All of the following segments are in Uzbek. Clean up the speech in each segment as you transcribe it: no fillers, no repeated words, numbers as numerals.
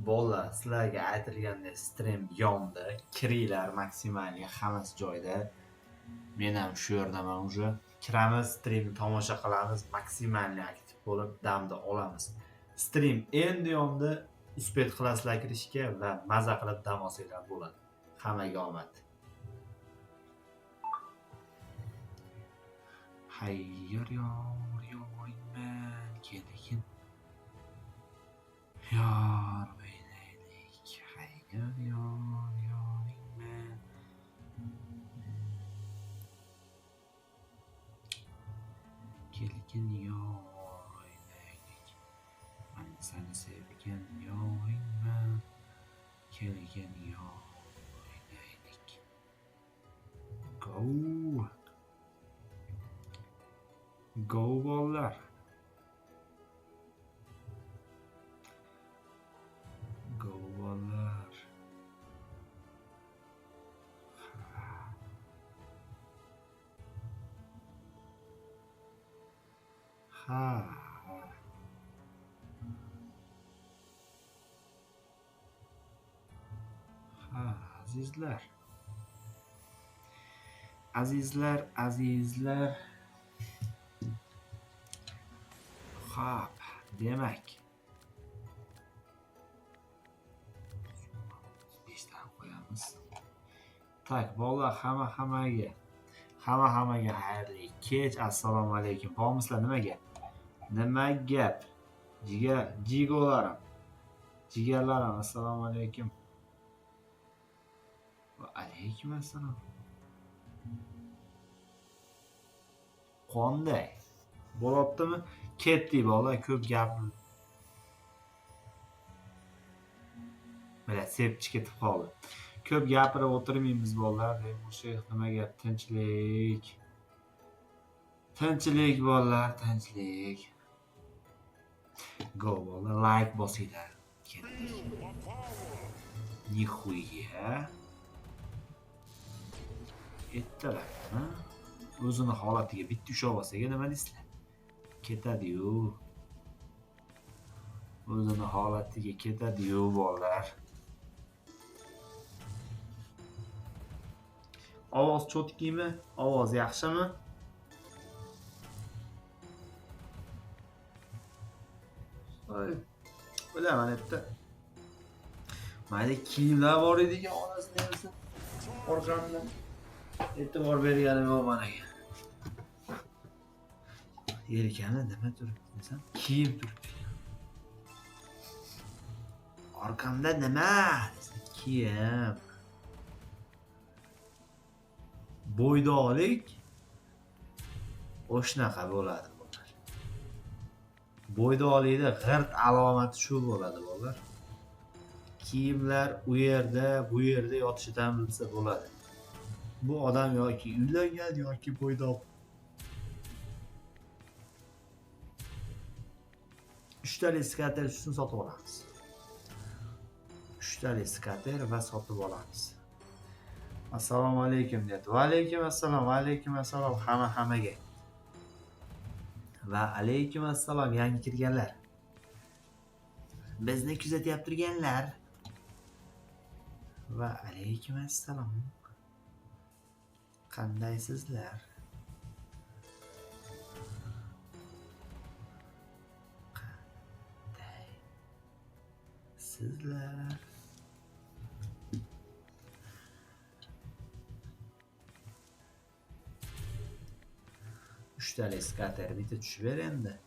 Bolalar, sizlarga aytilgandek stream yondi. Kiringlar maksimalga, hammasi joyida. Men ham shu yerdaman уже. Kiramiz, streamni tomosha qilamiz, maksimalni aktiv bo'lib damda olamiz. Stream endi yondi. Uspet qilasizlar kirishga va maza qilib dam olsanglar bo'ladi. Hammaga omad. Hayyor yoringman kelgin. Yor o'ynaylik. Hayyor yoringman. Kelgin yor o'ynaylik. Men seni sevgan yoringman. Kelgin yor o'ynaylik. Go. Go bolalar. Go bolalar. Ha. Ha, azizlar. Azizlar. Xo'p, demak. 5 dan qo'yamiz. Tak, bolalar hammaga xayrli kech. Assalomu alaykum. Bormisizlar nimaga? Nima gap? Jigarlarim, assalomu alaykum. Va alaykum assalom. Qanday? Bo'lyaptimi? Ketdik bolalar, ko'p gapni. Mana sepchi ketib qoldi. Ko'p gapirib o'tirmaymiz bolalar. O'sha nima gap? Tinchlik. Tinchlik bolalar, tinchlik. Go bolalar, like bosinglar. Ketdik. Nihuya. Etdilar, ha? O'zini holatiga bitta usha olsaga nima deysizlar? Ketadi-yu. O'zini holatiga ketadi-yu bolalar. Ovoz cho'tkimi? Ovoz yaxshimi? Bilaman endi. Mayda kiyimlar bor edi-ku, onasini hamsa. Orqamda e'tibor berganim yo'q managa. Yelkani nima turibdi desam, kiyim turibdi. Orqamda nima? Kiyim. Bo'ydoqlik o'shnaqa bo'ladi bolalar. Bo'ydoqlikda g'irt alomati shu bo'ladi bolalar. Kiyimlar u yerda, bu yerda yotishidan bilsa bo'ladi. Bu odam yoki uylangan yoki bo'ydoq. 3 talik skater uchun sotib olamiz. 3 talik skater va sotib olamiz. Assalomu alaykum dedi. Va alaykum assalom hammaga. Va alaykum assalom yangi kirganlar. Bizni kuzatyap turganlar. Va alaykum assalom. Qandaysizlar? Sizlar 3 talik skater bitta tushib ber endi.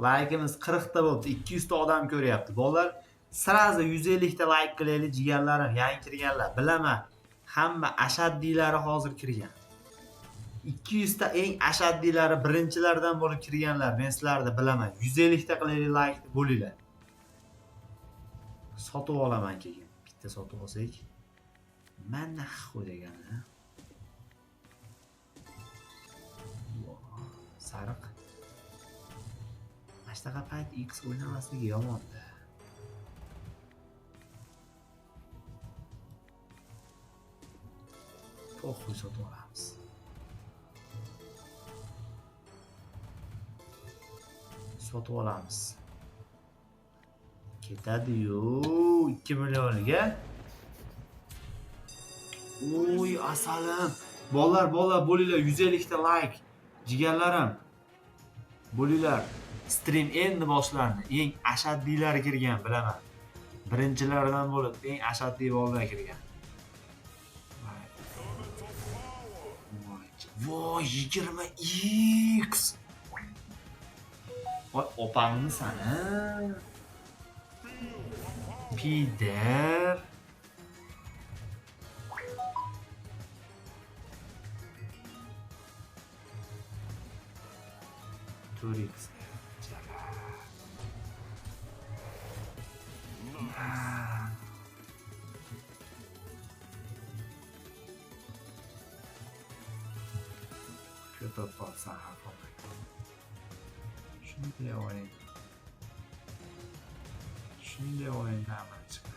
Likeimiz 40 ta bo'ldi. 200 ta odam ko'ryapti. Bolalar, sirazi 150 ta like qilaylik jigarlarim, yangi kirganlar. Bilaman, hamma ashaddiylari hozir kirgan. 200 ta eng ashaddiylari birinchilardan bo'lib kirganlar. Men sizlarni bilaman. 150 ta qilaylik like bo'linglar. Sotib olaman keyin. Bitta sotib olsak. Mana xo'jagani. Sariq. Ashtaqa payt X o'ynamasligi yomon-da. To'g'ri sotib olamiz. sotib olamiz. Ketadi-yu 2 millioniga. Oy, asalim. Bolalar, bo'linglar 150 ta like. Jigarlarim. Bo'linglar. Stream endi boshlandi. Eng ashaddiylari kirgan, bilaman. Birinchilardan bo'lib eng ashaddiy bolalar kirgan. Voy, 20x. Voy, opangni sana. Pider. Turix. Kötü olsa hafif. Şimdi oyun. Şimdi oyun hemen çıkıyor.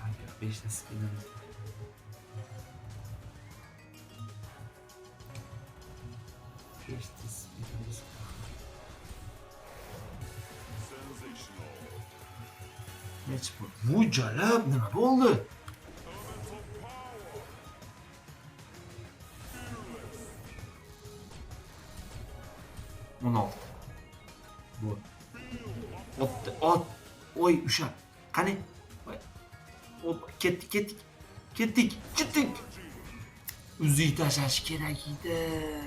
Hayır, 5'te spinimiz. Geçti spinimiz. Ne çıktı? Bu calab ne oldu? Onu bu. At. Oy uşak. Hani? Hop kettik. Uzik tashlash kerak edi.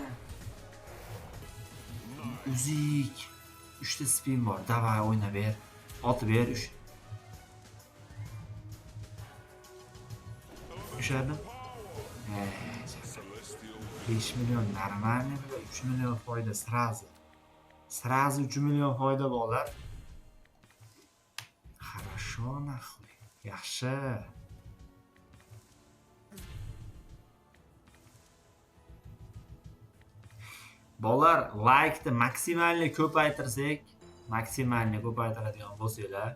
Uzik. 3 ta spin bor. Davay o'yna ber. Ot ber 3. Ushadim. 5 million нормально, 3 million foyda сразу. Сразу 3 million foyda bolalar. Хорошо нахуй. Yaxshi. Bolalar, like-ni maksimalni ko'paytirsak, maksimalni ko'paytiradigan bo'lsanglar,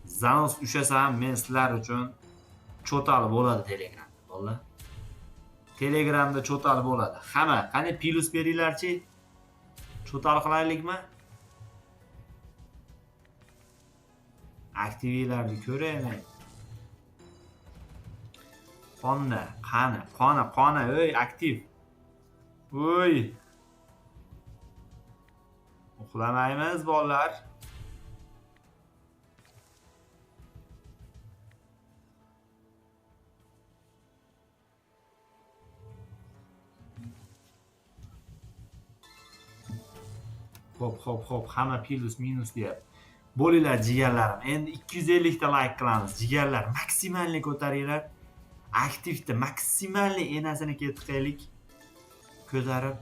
Zanos ushlasam men sizlar uchun cho'tal bo'ladi Telegramda, bolalar. Telegramda cho'tal bo'ladi. Hamma, qani plus beringlarchi? Cho'tal qilaylikmi? Aktivlarni ko'raylik. Qani, ey aktiv. Oy. Uxlamaymiz bolalar. Hop, hamma plus minus deyapti. Bo'linglar jigarlarim. Endi 250 ta like qilamiz. Jigarlar, maksimalni ko'taringlar. Aktivda maksimalni enasini ketqilaylik. Ko'tarib,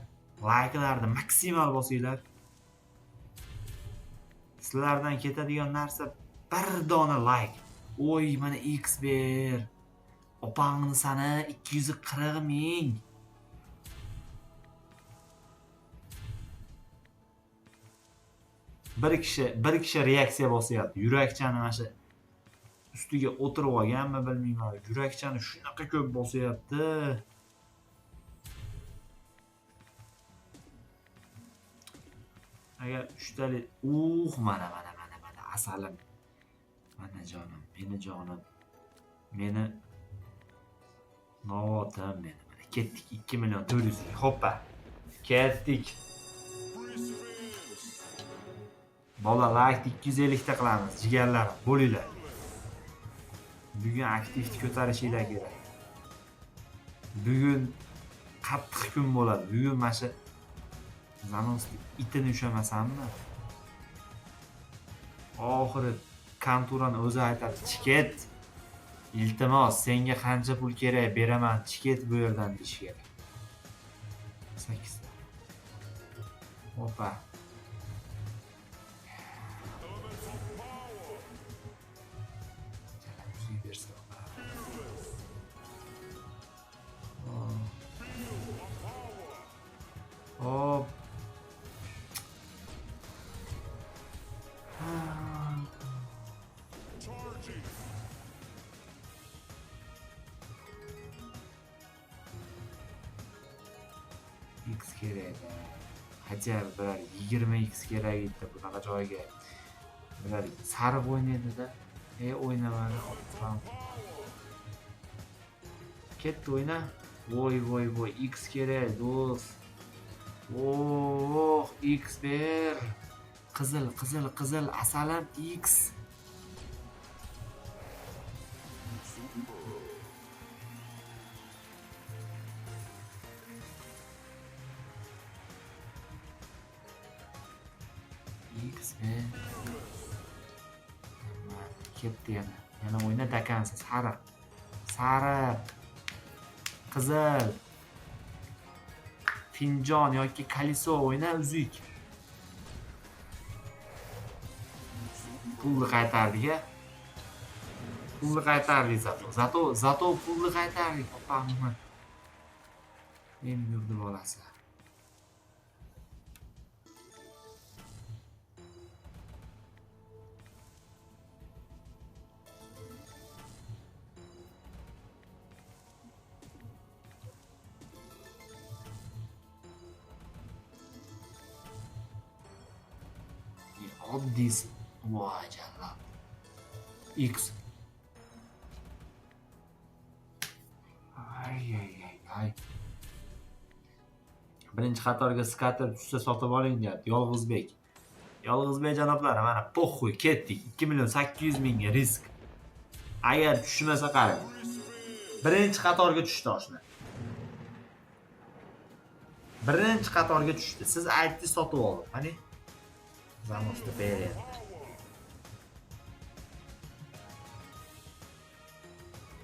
like'larni maksimal bosinglar. Sizlardan ketadigan narsa bir dona like. Oy, mana X ber. Opangni sana 240 ming. Bir kishi reaksiya bosyapti. Yurakchani mana shu ustiga o'tirib olganmi bilmayman. Yurakchani shunaqa ko'p bosyapti. Agar 3 talik, mana asalim. Mana jonim, meni jonim. Meni novotim meni. Mana ketdik 2 million 400 ga. Hoppa. Ketdik. Bola like 250 ta qilamiz. Jigarlarim, bo'linglar. Bugun aktivni ko'tarishinglar kerak. Bugun qattiq kun bo'ladi. Bugun mana shu Zanos itini ushamasammi? Oxiri konturani o'zi aytadi, "Chiket. Iltimos, senga qancha pul kerak, beraman. Chiket bu yerdan" deyish kerak. 8 ta. Hoppa. X kerak. Хотя bir 20x kerak edi bunaqa joyga. Bular sariq o'ynaydi-da. O'ynamadi. Ketdi o'yna. Voy, X kerak, do'st. X ber. Qizil, asalim X. X ber. Ketdi yana. Yana o'yna dakansiz. Sariq. Qizil. Finjon yoki kaliso o'yna uzuk. Pulni qaytardik-a. Pulni qaytardik zato pulni qaytardik. Opamni. Men yurdi bolasi. Oddiy. Voy jallab. X. Ay. Birinchi qatorga skater tushsa sotib oling deyapti. Yolg'izbek janoblari, mana po'xuy ketdik. 2.800.000 ga risk. Agar tushmasa qarang. Birinchi qatorga tushdi oshna. Birinchi qatorga tushdi. Siz aytdingiz sotib oldim. Qani? Zamosta beryapti.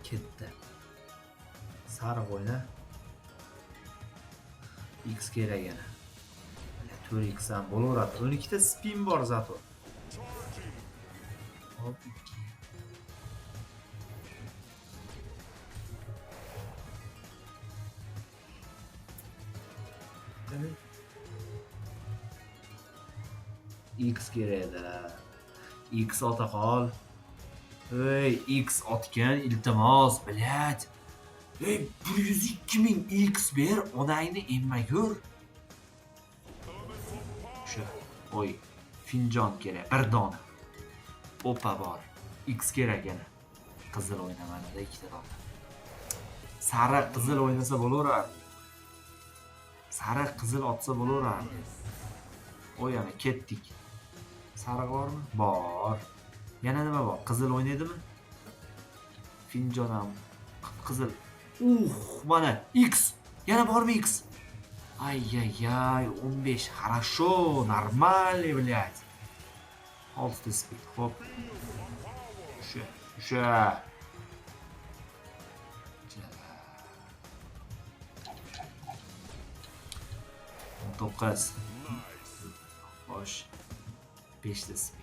Ketdi. Sariq o'yna. X kerak yana. 4x ham bo'laveradi. 12 ta spin bor zato. Hop. X kerak-da. X ota qol. X otgan iltimos, bilat. 102.000 X ber, onangni emmagur. Shu. Finjon kerak, bir dona. Opa bor. X kerak yana. Qizil o'ynamanida 2 ta dona. Sariq qizil o'ynasa bo'laveradi. Sariq qizil otsa bo'laveradi. Yana ketdik. Sariq bormi? Bor. Yana nima bor? Qizil o'ynaydimi? Finjon ham qizil. Mana X. Yana bormi X? Ay, 15. Хорошо, нормально, блядь. 6 ta speed. Hop. O'sha. 9. Xo'sh. 5 ta speed.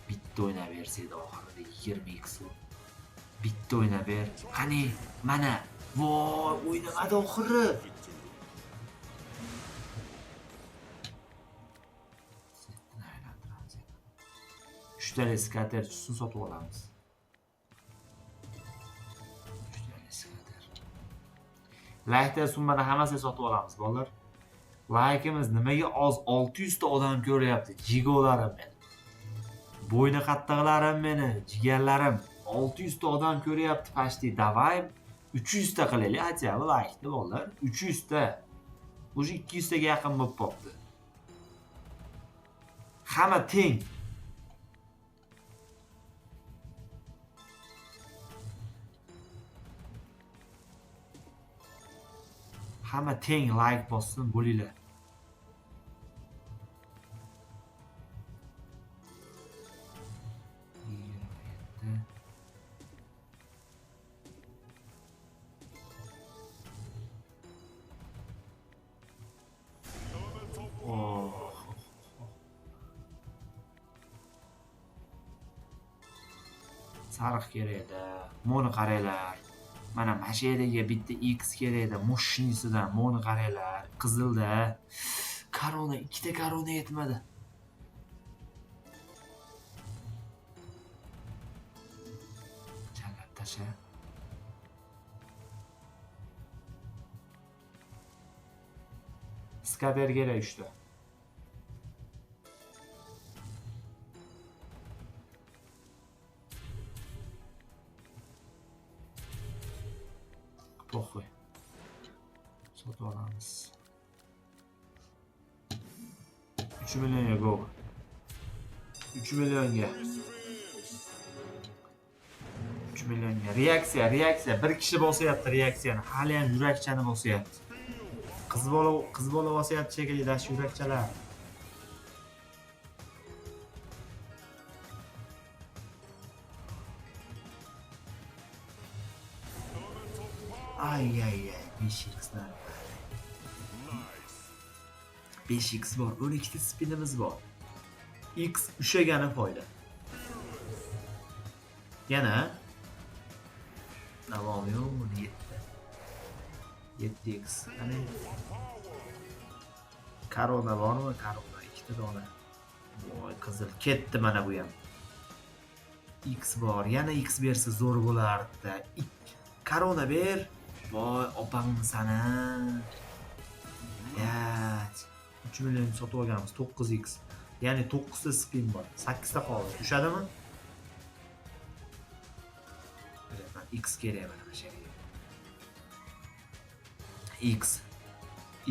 Bitta o'ynab bersaydi oxirida 20x. Bitta o'ynab ber. Qani, mana. Voy, o'ynamadi oxiri. Uchta skater tushsin sotib olamiz. Laykda summada hammasini sotib olamiz, bolalar. Laykimiz nimaga oz? 600 ta odam ko'ryapti. Jigolarim men. Bo'yni qattaqlarim meni, jigarlarim. 600 ta odam ko'ryapti pashti. Davay 300 ta qilaylik, hatya laykni bolalar. 300 ta. O'sha 200 taga yaqin bo'lib qopti. Hamma teng. Hamma teng like bossin bo'linglar. Sariq kerak-da. Moni qaranglar. Mana mashinaga bitta X kerak-da. Mushinisidan moni qaranglar. Qizilda. Korona, 2 ta korona yetmadi. qancha? Skater kerak 3 ta. Pokhoy. Sotib olamiz. 3 millionga go. 3 millionga. 3 millionga. Reaksiya. Bir kishi bosyapti reaksiyani. Hali ham yurakchani bosyapti. Qiz bola bosyapti shekilli dash yurakchalar. Ay 5x'lar. 5x bor, 12 ta spinimiz bor. X ushagani foyda. Yana davom yo'q, 7x. Qani Karona bormi? Karona 2 ta dona. Voy qizil ketdi mana bu ham. X bor, yana X bersa zo'r bo'lardi. Karona ber. Voy opangni sana. Yat. 3 million sotib olganmiz 9x. Ya'ni 9 ta spin bor. 8 ta qoldi. Tushadimi? X kerak mana shu yerga.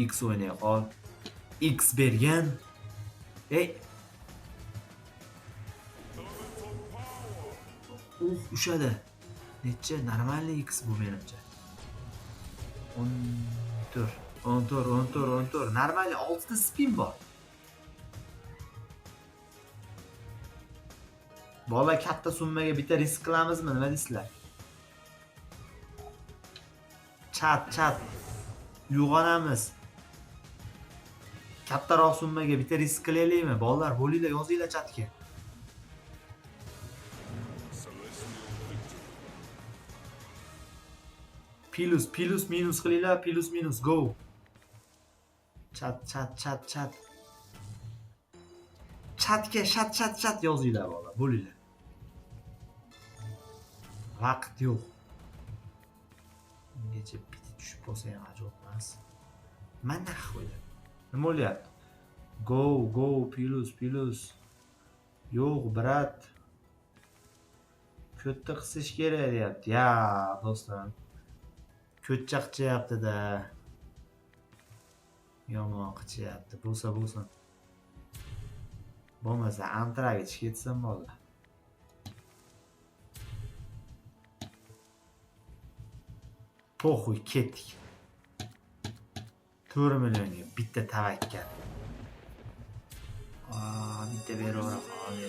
X o'ynay qol. X bergan. Ushadi. Necha normalniy X bu menimcha. 14. Normal 6 ta spin bor. Bola katta summaga bitta risk qilamizmi? Nima deysizlar? Chat. Uyg'onamiz. Kattaroq summaga bitta risk qilaylikmi? Bolalar, bo'linglar, yozinglar chatga. Plus minus qilinglar, plus minus go. Chat. Chatga chat yozinglar bola, bo'linglar. Vaqt yo'q. Ungacha biti tushib qolsa ham ajoyib emas. Mana qo'ydi. Nima bo'lyapti? Go plus. Yo'q, brat. Ko'tda qisish kerak deyapti. Ya, do'stlar. Ko'tcha qichyapti-da. Yomon qichyapti. Bo'lsin. Bo'lmasa antraga chiqib ketsin bola. Poxuy ketdik. 4 millionga bitta tavakkal. Bitta beravera qoldi.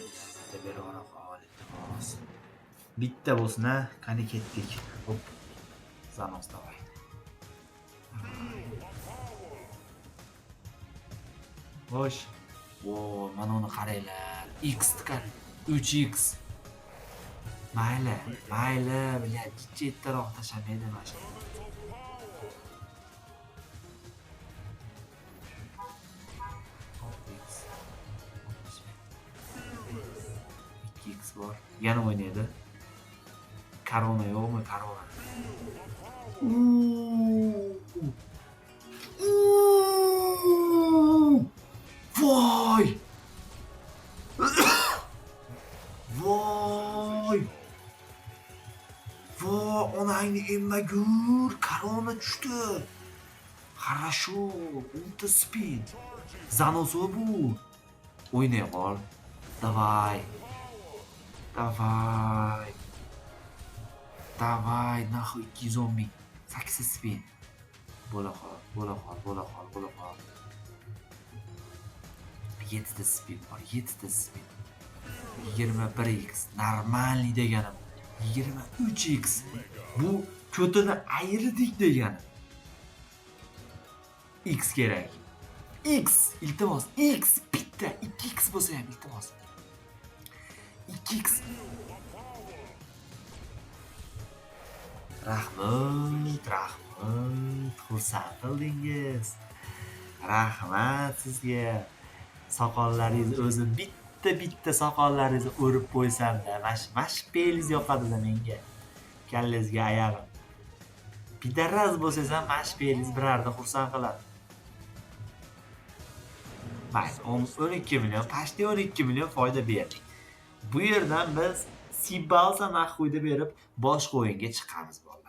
Bitta bo'lsin ha, qani ketdik. Hop. Zanos davay. Xo'sh. Mana uni qaranglar. X tikan. 3x. Mayli, bilan chetdaroq tashamaydi mana shu. X bor. Yana o'ynaydi. Karona yo'qmi? Karona. Voy! Onangni emmagur, Karona tushdi. Хорошо, ulti spin. Zanozo bu. O'ynay qol. Davay, naxuy 210 ming. 8 spin. Bo'la qol. 7 ta spin bor, 21x. Normalniy deganim. 23x. Bu ko'tini ayirdik deganim. X kerak. X, iltimos, X bitta, 2x bo'lsa ham iltimos. 2x. Rahmat. Xursand qildingiz. Rahmat sizga. Soqollaringiz o'zi bitta soqollaringizni o'rib qo'ysam-da, mashpelingiz yoqadi-da menga. Kallangizga ayag'im. Pidaraz bo'lsangiz ham mana shu fe'lingiz birarda xursand qiladi. Mayli, 12 million, pashti 12 million foyda berdik. Bu yerdan biz Sibalsa Mahxuyda berib boshqa o'yinga chiqamiz bolalar.